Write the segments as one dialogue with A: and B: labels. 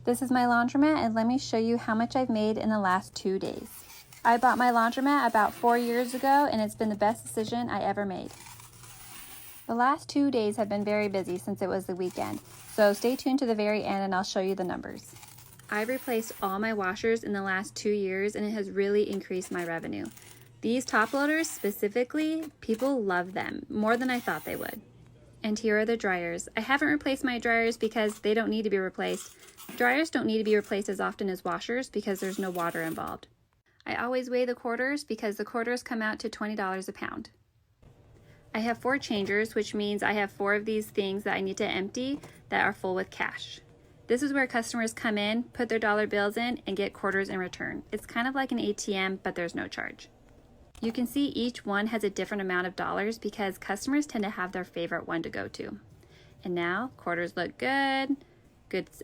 A: This is my laundromat, and let me show you how much I've made in the last 2 days. I bought my laundromat about 4 years ago, and it's been the best decision I ever made. The last 2 days have been very busy since it was the weekend, so stay tuned to the very end and I'll show you the numbers. I've replaced all my washers in the last 2 years, and it has really increased my revenue. These top loaders specifically, people love them more than I thought they would. And here are the dryers. I haven't replaced my dryers because they don't need to be replaced. Dryers don't need to be replaced as often as washers because there's no water involved. I always weigh the quarters because the quarters come out to $20 a pound. I have 4 changers, which means I have 4 of these things that I need to empty that are full with cash. This is where customers come in, put their dollar bills in, and get quarters in return. It's kind of like an ATM, but there's no charge. You can see each one has a different amount of dollars because customers tend to have their favorite one to go to. And now, quarters look good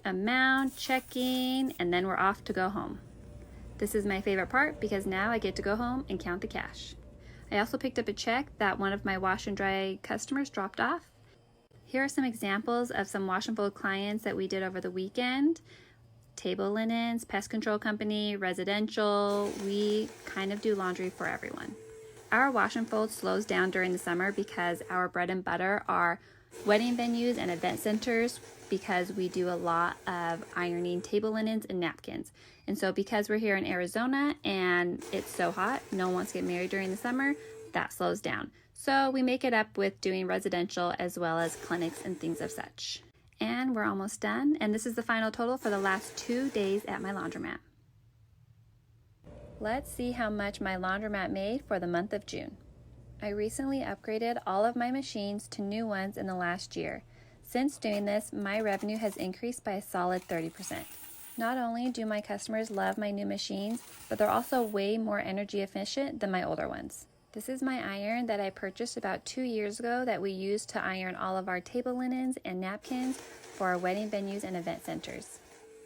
A: amount, checking, and then we're off to go home. This is my favorite part because now I get to go home and count the cash. I also picked up a check that one of my wash and dry customers dropped off. Here are some examples of some wash and fold clients that we did over the weekend. Table linens, pest control company, residential. We kind of do laundry for everyone. Our wash and fold slows down during the summer because our bread and butter are wedding venues and event centers because we do a lot of ironing table linens and napkins. And so because we're here in Arizona and it's so hot, no one wants to get married during the summer, that slows down. So we make it up with doing residential as well as clinics and things of such. And we're almost done, and this is the final total for the last 2 days at my laundromat. Let's see how much my laundromat made for the month of June. I recently upgraded all of my machines to new ones in the last year. Since doing this, my revenue has increased by a solid 30%. Not only do my customers love my new machines, but they're also way more energy efficient than my older ones. This is my iron that I purchased about 2 years ago that we use to iron all of our table linens and napkins for our wedding venues and event centers.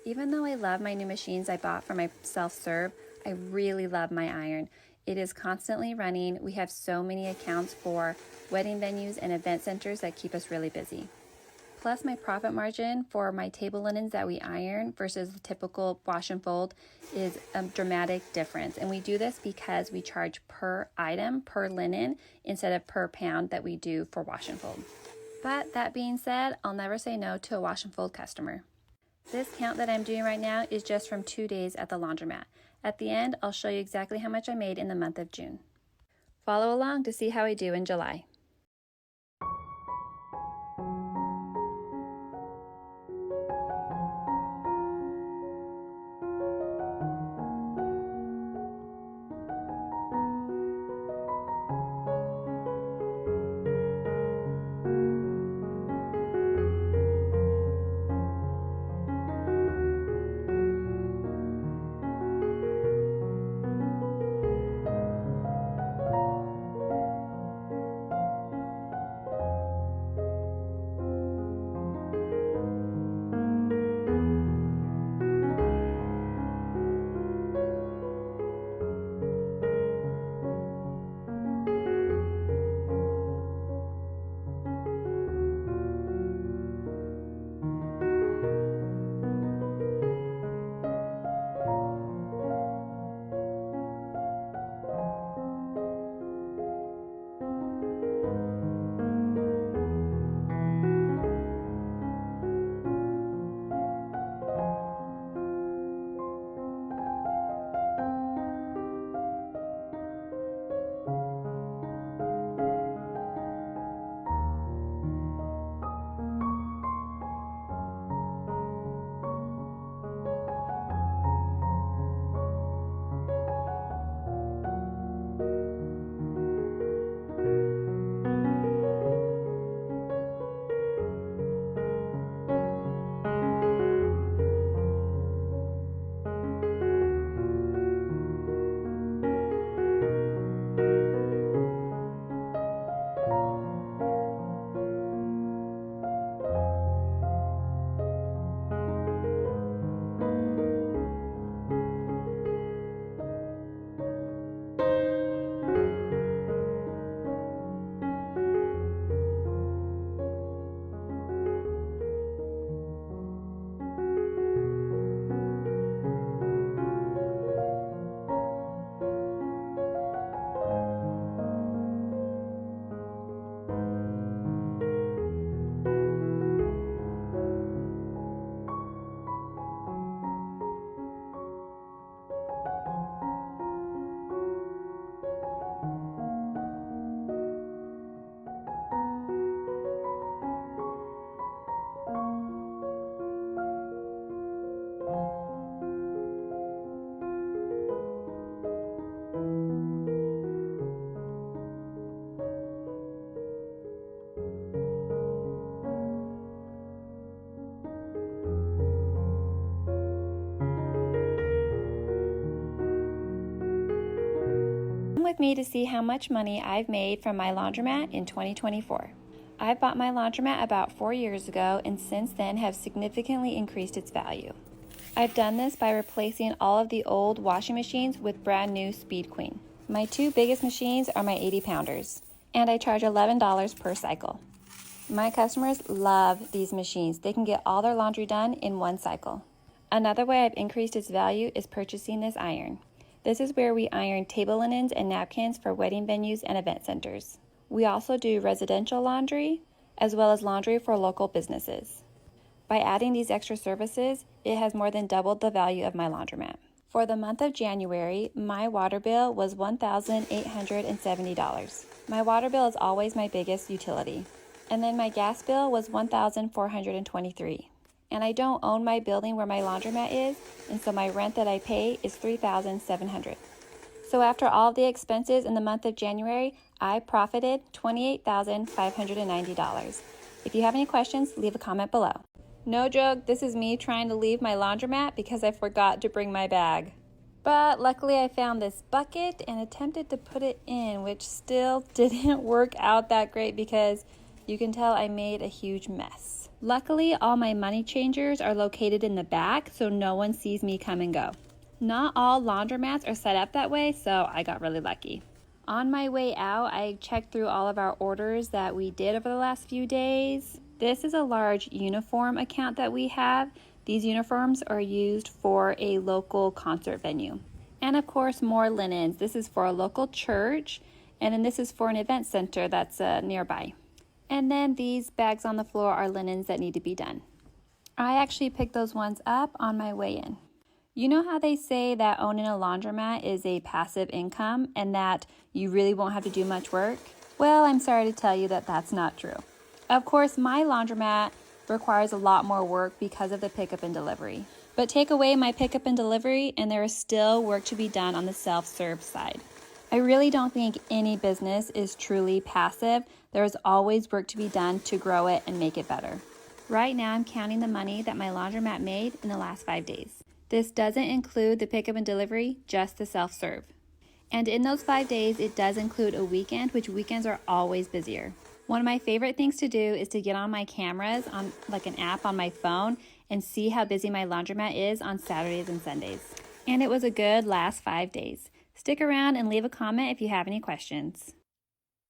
A: Even though I love my new machines I bought for my self-serve, I really love my iron. It is constantly running. We have so many accounts for wedding venues and event centers that keep us really busy. Plus, my profit margin for my table linens that we iron versus the typical wash and fold is a dramatic difference. And we do this because we charge per item, per linen, instead of per pound that we do for wash and fold. But that being said, I'll never say no to a wash and fold customer. This count that I'm doing right now is just from 2 days at the laundromat. At the end, I'll show you exactly how much I made in the month of June. Follow along to see how I do in July. with me to see how much money I've made from my laundromat in 2024. I bought my laundromat about 4 years ago and since then have significantly increased its value. I've done this by replacing all of the old washing machines with brand new Speed Queen. My two biggest machines are my 80-pounders, and I charge $11 per cycle. My customers love these machines. They can get all their laundry done in one cycle. Another way I've increased its value is purchasing this iron. This is where we iron table linens and napkins for wedding venues and event centers. We also do residential laundry, as well as laundry for local businesses. By adding these extra services, it has more than doubled the value of my laundromat. For the month of January, my water bill was $1,870. My water bill is always my biggest utility. And then my gas bill was $1,423. And I don't own my building where my laundromat is, and so my rent that I pay is $3,700. So after all the expenses in the month of January, I profited $28,590. If you have any questions, leave a comment below. No joke, this is me trying to leave my laundromat because I forgot to bring my bag. But luckily I found this bucket and attempted to put it in, which still didn't work out that great because you can tell I made a huge mess. Luckily, all my money changers are located in the back, so no one sees me come and go. Not all laundromats are set up that way, so I got really lucky. On my way out, I checked through all of our orders that we did over the last few days. This is a large uniform account that we have. These uniforms are used for a local concert venue. And of course, more linens. This is for a local church, and then this is for an event center that's nearby. And then these bags on the floor are linens that need to be done. I actually picked those ones up on my way in. You know how they say that owning a laundromat is a passive income and that you really won't have to do much work? Well, I'm sorry to tell you that that's not true. Of course, my laundromat requires a lot more work because of the pickup and delivery. But take away my pickup and delivery and there is still work to be done on the self-serve side. I really don't think any business is truly passive. There is always work to be done to grow it and make it better. Right now, I'm counting the money that my laundromat made in the last 5 days. This doesn't include the pickup and delivery, just the self-serve. And in those 5 days, it does include a weekend, which weekends are always busier. One of my favorite things to do is to get on my cameras on like an app on my phone and see how busy my laundromat is on Saturdays and Sundays. And it was a good last 5 days. Stick around and leave a comment if you have any questions.